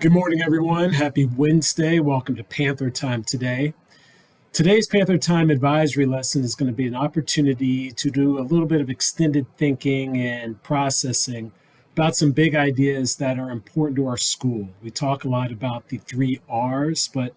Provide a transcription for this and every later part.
Good morning, everyone. Happy Wednesday. Welcome to Panther Time today. Today's Panther Time advisory lesson is going to be an opportunity to do a little bit of extended thinking and processing about some big ideas that are important to our school. We talk a lot about the three R's, but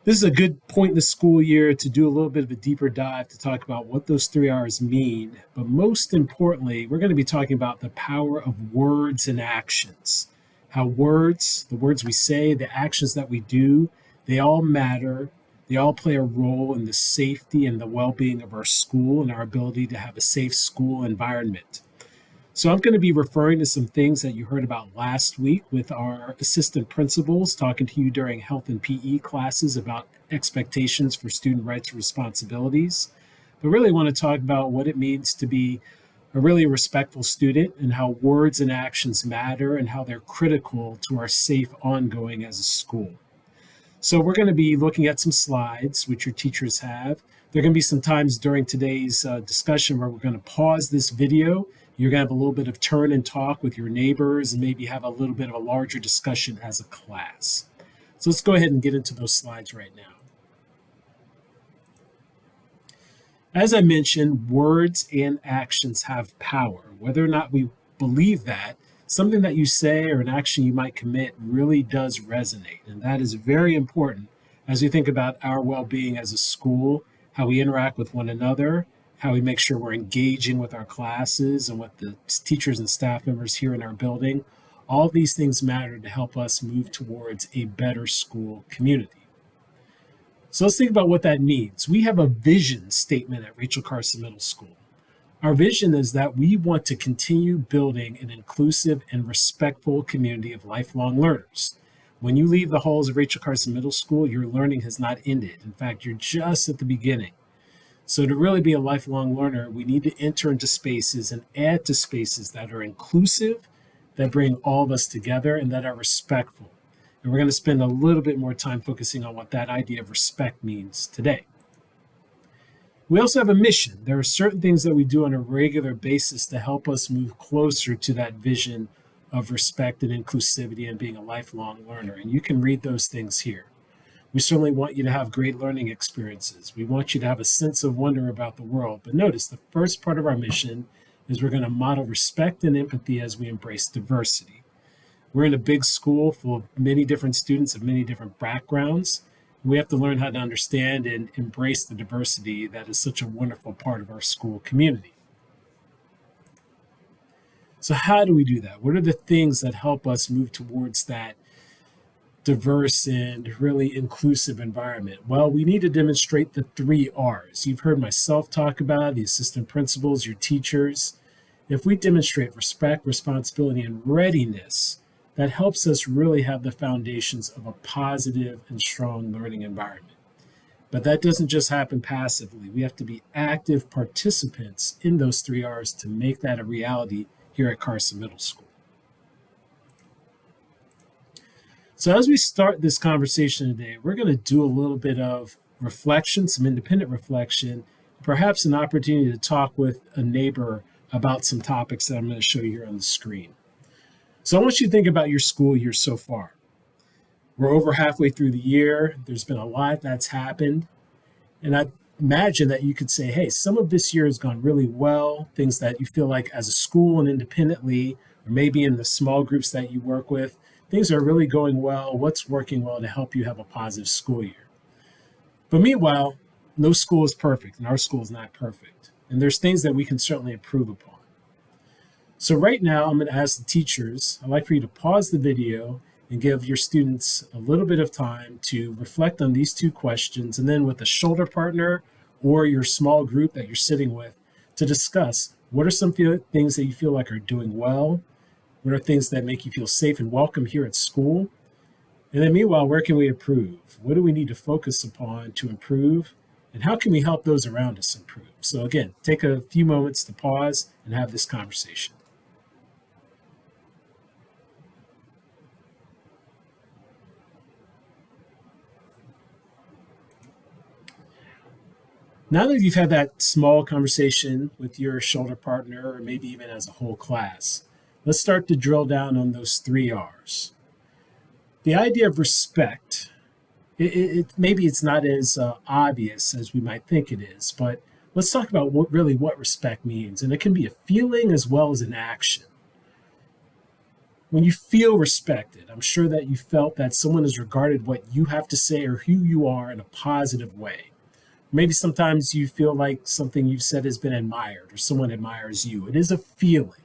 this is a good point in the school year to do a little bit of a deeper dive to talk about what those three R's mean. But most importantly, we're going to be talking about the power of words and actions. How words, the words we say, the actions that we do, they all matter. They all play a role in the safety and the well-being of our school and our ability to have a safe school environment. So I'm going to be referring to some things that you heard about last week with our assistant principals talking to you during health and PE classes about expectations for student rights and responsibilities. But really want to talk about what it means to be a really respectful student and how words and actions matter and how they're critical to our safe ongoing as a school. So we're going to be looking at some slides, which your teachers have. There are going to be some times during today's discussion where we're going to pause this video. You're going to have a little bit of turn and talk with your neighbors and maybe have a little bit of a larger discussion as a class. So let's go ahead and get into those slides right now. As I mentioned, words and actions have power. Whether or not we believe that, something that you say or an action you might commit really does resonate. And that is very important as we think about our well-being as a school, how we interact with one another, how we make sure we're engaging with our classes and with the teachers and staff members here in our building. All of these things matter to help us move towards a better school community. So let's think about what that means. We have a vision statement at Rachel Carson Middle School. Our vision is that we want to continue building an inclusive and respectful community of lifelong learners. When you leave the halls of Rachel Carson Middle School, your learning has not ended. In fact, you're just at the beginning. So to really be a lifelong learner, we need to enter into spaces and add to spaces that are inclusive, that bring all of us together, and that are respectful. And we're going to spend a little bit more time focusing on what that idea of respect means today. We also have a mission. There are certain things that we do on a regular basis to help us move closer to that vision of respect and inclusivity and being a lifelong learner. And you can read those things here. We certainly want you to have great learning experiences. We want you to have a sense of wonder about the world. But notice the first part of our mission is we're going to model respect and empathy as we embrace diversity. We're in a big school full of many different students of many different backgrounds. We have to learn how to understand and embrace the diversity that is such a wonderful part of our school community. So how do we do that? What are the things that help us move towards that diverse and really inclusive environment? Well, we need to demonstrate the three R's. You've heard myself talk about the assistant principals, your teachers. If we demonstrate respect, responsibility, and readiness, that helps us really have the foundations of a positive and strong learning environment. But that doesn't just happen passively. We have to be active participants in those three R's to make that a reality here at Carson Middle School. So as we start this conversation today, we're going to do a little bit of reflection, some independent reflection, perhaps an opportunity to talk with a neighbor about some topics that I'm going to show you here on the screen. So I want you to think about your school year so far. We're over halfway through the year. There's been a lot that's happened. And I imagine that you could say, hey, some of this year has gone really well, things that you feel like as a school and independently, or maybe in the small groups that you work with, things are really going well. What's working well to help you have a positive school year? But meanwhile, no school is perfect, and our school is not perfect. And there's things that we can certainly improve upon. So right now, I'm going to ask the teachers, I'd like for you to pause the video and give your students a little bit of time to reflect on these two questions, and then with a shoulder partner or your small group that you're sitting with, to discuss what are some things that you feel like are doing well, what are things that make you feel safe and welcome here at school, and then meanwhile, where can we improve? What do we need to focus upon to improve, and how can we help those around us improve? So again, take a few moments to pause and have this conversation. Now that you've had that small conversation with your shoulder partner, or maybe even as a whole class, let's start to drill down on those three R's. The idea of respect, maybe it's not as obvious as we might think it is, but let's talk about what respect means. And it can be a feeling as well as an action. When you feel respected, I'm sure that you felt that someone has regarded what you have to say or who you are in a positive way. Maybe sometimes you feel like something you've said has been admired or someone admires you. It is a feeling.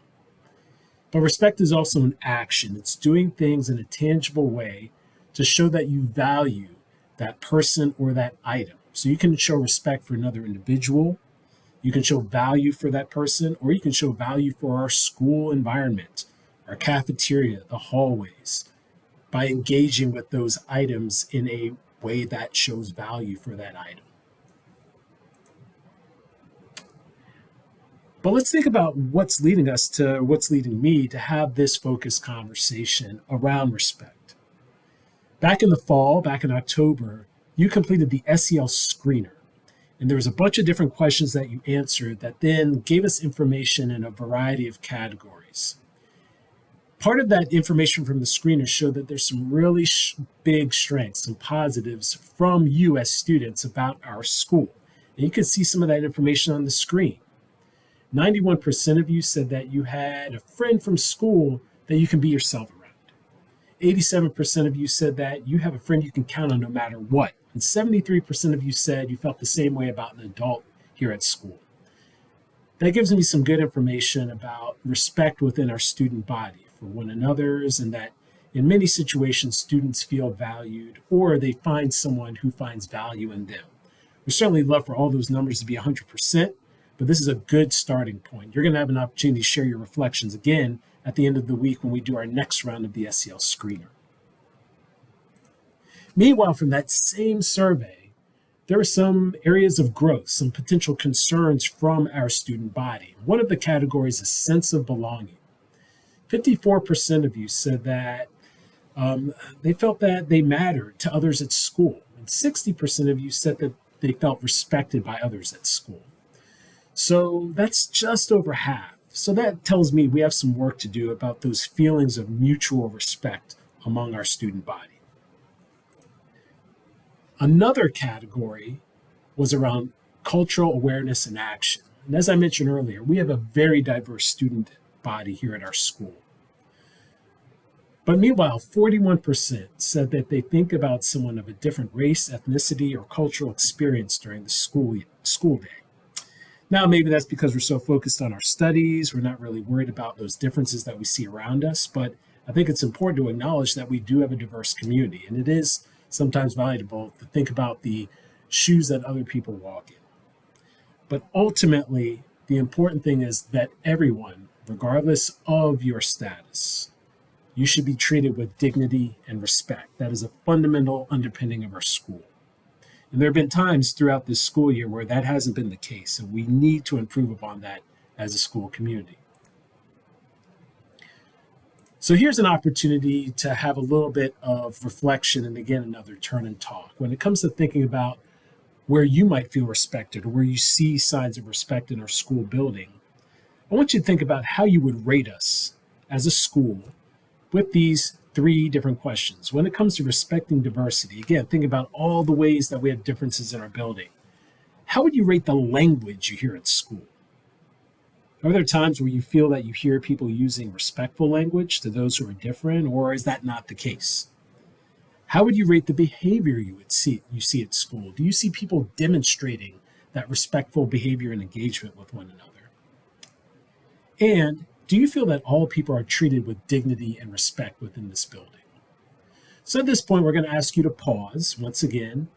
But respect is also an action. It's doing things in a tangible way to show that you value that person or that item. So you can show respect for another individual, you can show value for that person, or you can show value for our school environment, our cafeteria, the hallways, by engaging with those items in a way that shows value for that item. But let's think about what's leading me to have this focused conversation around respect. Back in the fall, back in October, you completed the SEL screener. And there was a bunch of different questions that you answered that then gave us information in a variety of categories. Part of that information from the screener showed that there's some really big strengths and positives from you as students about our school. And you can see some of that information on the screen. 91% of you said that you had a friend from school that you can be yourself around. 87% of you said that you have a friend you can count on no matter what. And 73% of you said you felt the same way about an adult here at school. That gives me some good information about respect within our student body for one another's, and that in many situations, students feel valued or they find someone who finds value in them. We certainly love for all those numbers to be 100%, but this is a good starting point. You're going to have an opportunity to share your reflections again at the end of the week when we do our next round of the SEL screener. Meanwhile, from that same survey, there were some areas of growth, some potential concerns from our student body. One of the categories is sense of belonging. 54% of you said that they felt that they mattered to others at school. And 60% of you said that they felt respected by others at school. So that's just over half. So that tells me we have some work to do about those feelings of mutual respect among our student body. Another category was around cultural awareness and action. And as I mentioned earlier, we have a very diverse student body here at our school. But meanwhile, 41% said that they think about someone of a different race, ethnicity, or cultural experience during the school day. Now, maybe that's because we're so focused on our studies, we're not really worried about those differences that we see around us, but I think it's important to acknowledge that we do have a diverse community, and it is sometimes valuable to think about the shoes that other people walk in. But ultimately, the important thing is that everyone, regardless of your status, you should be treated with dignity and respect. That is a fundamental underpinning of our school. And there have been times throughout this school year where that hasn't been the case, and we need to improve upon that as a school community. So here's an opportunity to have a little bit of reflection and again, another turn and talk. When it comes to thinking about where you might feel respected or where you see signs of respect in our school building, I want you to think about how you would rate us as a school with these 3 different questions. When it comes to respecting diversity, again, think about all the ways that we have differences in our building. How would you rate the language you hear at school? Are there times where you feel that you hear people using respectful language to those who are different, or is that not the case? How would you rate the behavior you see at school? Do you see people demonstrating that respectful behavior and engagement with one another? And do you feel that all people are treated with dignity and respect within this building? So at this point, we're going to ask you to pause once again,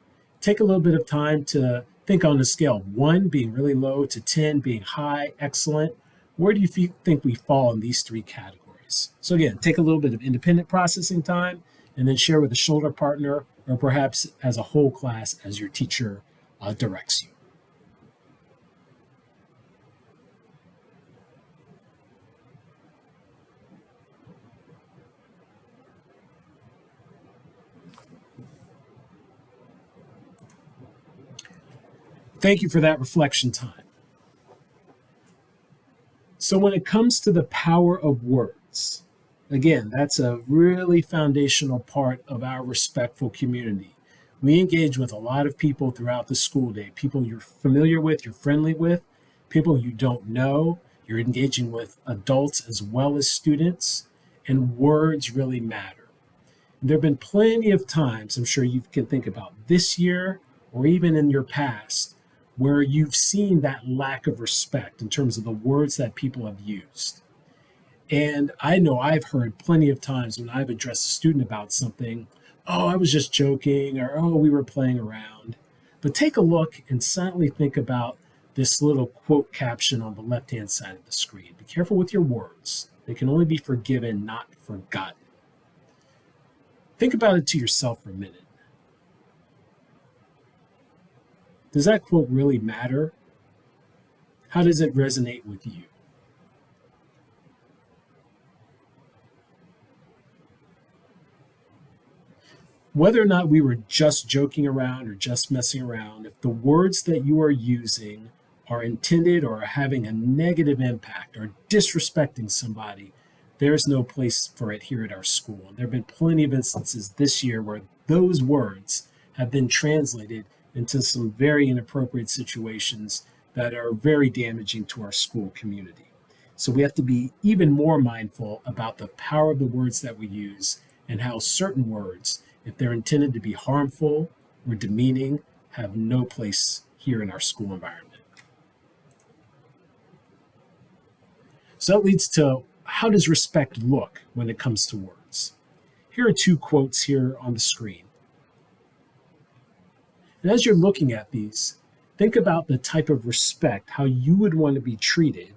take a little bit of time to think on a scale of 1 being really low to 10 being high, excellent. Where do you think we fall in these 3 categories? So again, take a little bit of independent processing time and then share with a shoulder partner or perhaps as a whole class as your teacher directs you. Thank you for that reflection time. So when it comes to the power of words, Again, that's a really foundational part of our respectful community. We engage with a lot of people throughout the school day, people you're familiar with, you're friendly with, people you don't know. You're engaging with adults as well as students, and words really matter. There have been plenty of times, I'm sure you can think about this year or even in your past, where you've seen that lack of respect in terms of the words that people have used. And I know I've heard plenty of times when I've addressed a student about something, oh, I was just joking, or oh, we were playing around. But take a look and silently think about this little quote caption on the left hand side of the screen. Be careful with your words, they can only be forgiven, not forgotten. Think about it to yourself for a minute. Does that quote really matter? How does it resonate with you? Whether or not we were just joking around or just messing around, if the words that you are using are intended or are having a negative impact or disrespecting somebody, there's no place for it here at our school. And there have been plenty of instances this year where those words have been translated into some very inappropriate situations that are very damaging to our school community. So we have to be even more mindful about the power of the words that we use and how certain words, if they're intended to be harmful or demeaning, have no place here in our school environment. So that leads to, how does respect look when it comes to words? Here are two quotes here on the screen. And as you're looking at these, think about the type of respect, how you would want to be treated,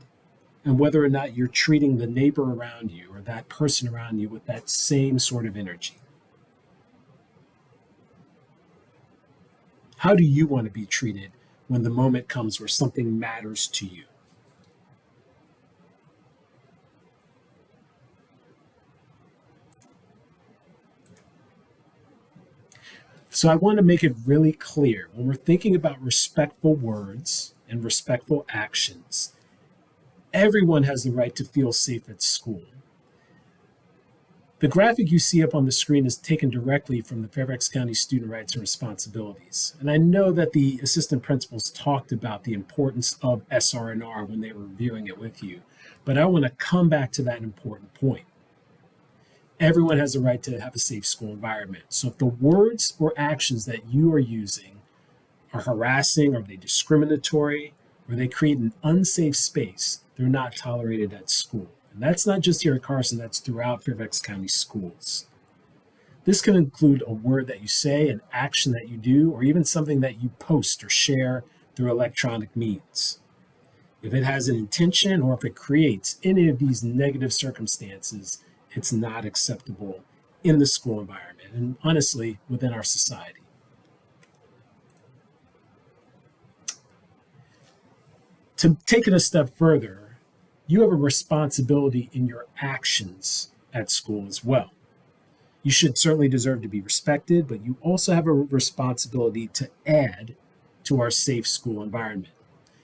and whether or not you're treating the neighbor around you or that person around you with that same sort of energy. How do you want to be treated when the moment comes where something matters to you? So I want to make it really clear when we're thinking about respectful words and respectful actions, everyone has the right to feel safe at school. The graphic you see up on the screen is taken directly from the Fairfax County Student Rights and Responsibilities. And I know that the assistant principals talked about the importance of SR&R when they were reviewing it with you, but I want to come back to that important point. Everyone has a right to have a safe school environment. So if the words or actions that you are using are harassing, or they discriminatory, or they create an unsafe space, they're not tolerated at school. And that's not just here at Carson, that's throughout Fairfax County schools. This can include a word that you say, an action that you do, or even something that you post or share through electronic means. If it has an intention or if it creates any of these negative circumstances, it's not acceptable in the school environment and honestly within our society. To take it a step further, you have a responsibility in your actions at school as well. You should certainly deserve to be respected, but you also have a responsibility to add to our safe school environment.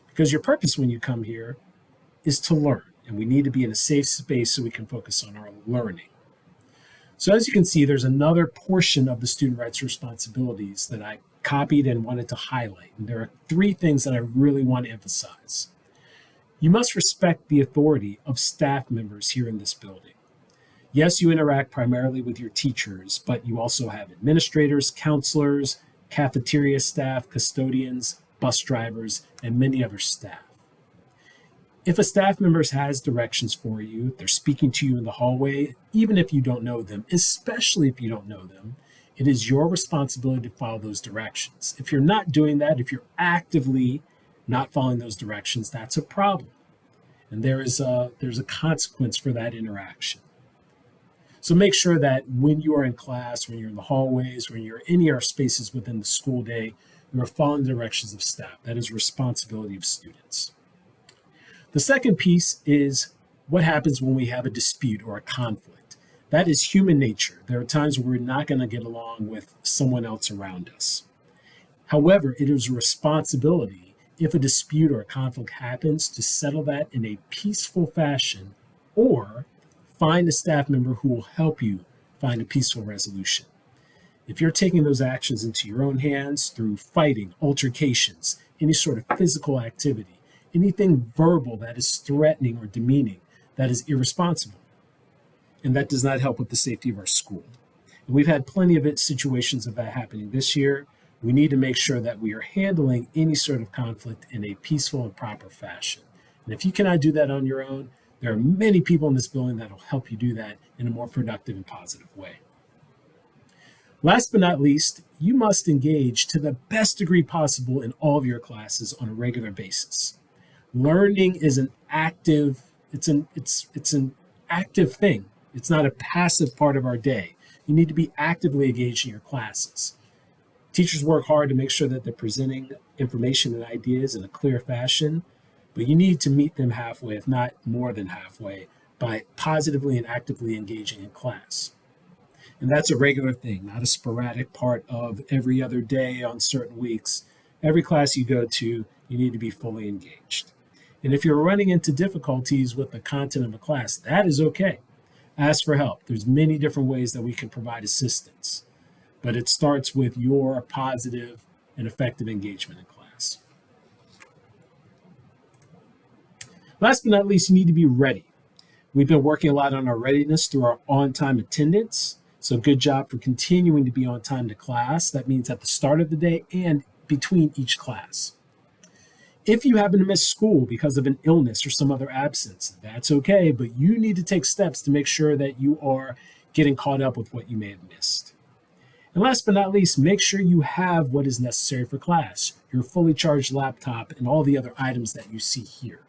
Because your purpose when you come here is to learn, and we need to be in a safe space so we can focus on our learning. So as you can see, there's another portion of the student rights responsibilities that I copied and wanted to highlight. And there are three things that I really want to emphasize. You must respect the authority of staff members here in this building. Yes, you interact primarily with your teachers, but you also have administrators, counselors, cafeteria staff, custodians, bus drivers, and many other staff. If a staff member has directions for you, if they're speaking to you in the hallway, even if you don't know them, especially if you don't know them, it is your responsibility to follow those directions. If you're not doing that, if you're actively not following those directions, that's a problem. And there's a consequence for that interaction. So make sure that when you are in class, when you're in the hallways, when you're in your spaces within the school day, you are following the directions of staff. That is responsibility of students. The second piece is what happens when we have a dispute or a conflict. That is human nature. There are times where we're not going to get along with someone else around us. However, it is a responsibility, if a dispute or a conflict happens, to settle that in a peaceful fashion or find a staff member who will help you find a peaceful resolution. If you're taking those actions into your own hands through fighting, altercations, any sort of physical activity, anything verbal that is threatening or demeaning, that is irresponsible, and that does not help with the safety of our school. And we've had plenty of situations of that happening this year. We need to make sure that we are handling any sort of conflict in a peaceful and proper fashion. And if you cannot do that on your own, there are many people in this building that will help you do that in a more productive and positive way. Last but not least, you must engage to the best degree possible in all of your classes on a regular basis. Learning is an active, it's an active thing. It's not a passive part of our day. You need to be actively engaged in your classes. Teachers work hard to make sure that they're presenting information and ideas in a clear fashion, but you need to meet them halfway, if not more than halfway, by positively and actively engaging in class. And that's a regular thing, not a sporadic part of every other day on certain weeks. Every class you go to, you need to be fully engaged. And if you're running into difficulties with the content of a class, that is okay. Ask for help. There's many different ways that we can provide assistance, but it starts with your positive and effective engagement in class. Last but not least, you need to be ready. We've been working a lot on our readiness through our on-time attendance. So good job for continuing to be on time to class. That means at the start of the day and between each class. If you happen to miss school because of an illness or some other absence, that's okay, but you need to take steps to make sure that you are getting caught up with what you may have missed. And last but not least, make sure you have what is necessary for class, your fully charged laptop and all the other items that you see here.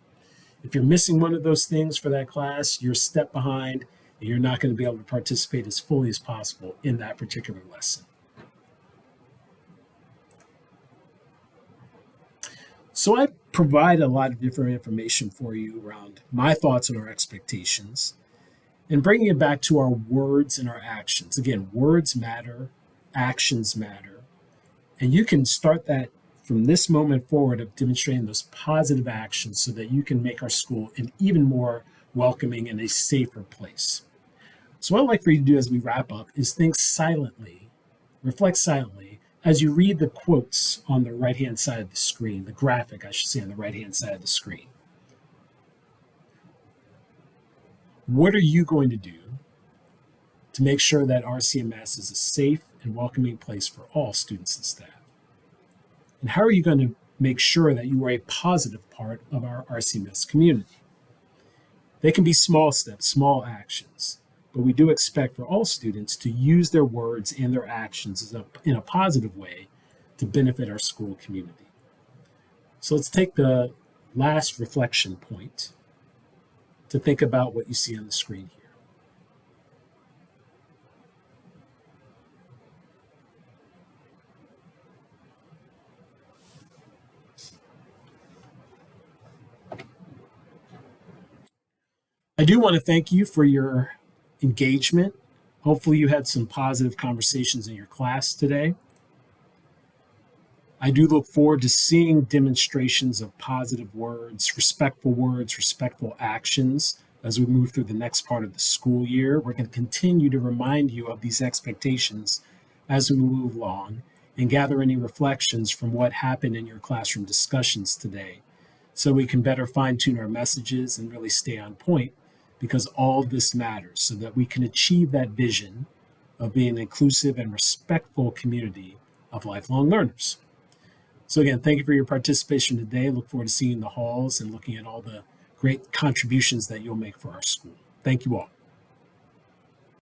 If you're missing one of those things for that class, you're a step behind and you're not going to be able to participate as fully as possible in that particular lesson. So I provide a lot of different information for you around my thoughts and our expectations, and bringing it back to our words and our actions. Again, words matter, actions matter, and you can start that from this moment forward of demonstrating those positive actions so that you can make our school an even more welcoming and a safer place. So what I'd like for you to do as we wrap up is think silently, reflect silently, as you read the quotes on the right-hand side of the screen, the graphic, I should say, on the right-hand side of the screen. What are you going to do to make sure that RCMS is a safe and welcoming place for all students and staff? And how are you going to make sure that you are a positive part of our RCMS community? They can be small steps, small actions, but we do expect for all students to use their words and their actions in a positive way to benefit our school community. So let's take the last reflection point to think about what you see on the screen here. I do want to thank you for your engagement. Hopefully you had some positive conversations in your class today. I do look forward to seeing demonstrations of positive words, respectful actions as we move through the next part of the school year. We're going to continue to remind you of these expectations as we move along and gather any reflections from what happened in your classroom discussions today so we can better fine-tune our messages and really stay on point, because all of this matters so that we can achieve that vision of being an inclusive and respectful community of lifelong learners. So again, thank you for your participation today. Look forward to seeing you in the halls and looking at all the great contributions that you'll make for our school. Thank you all.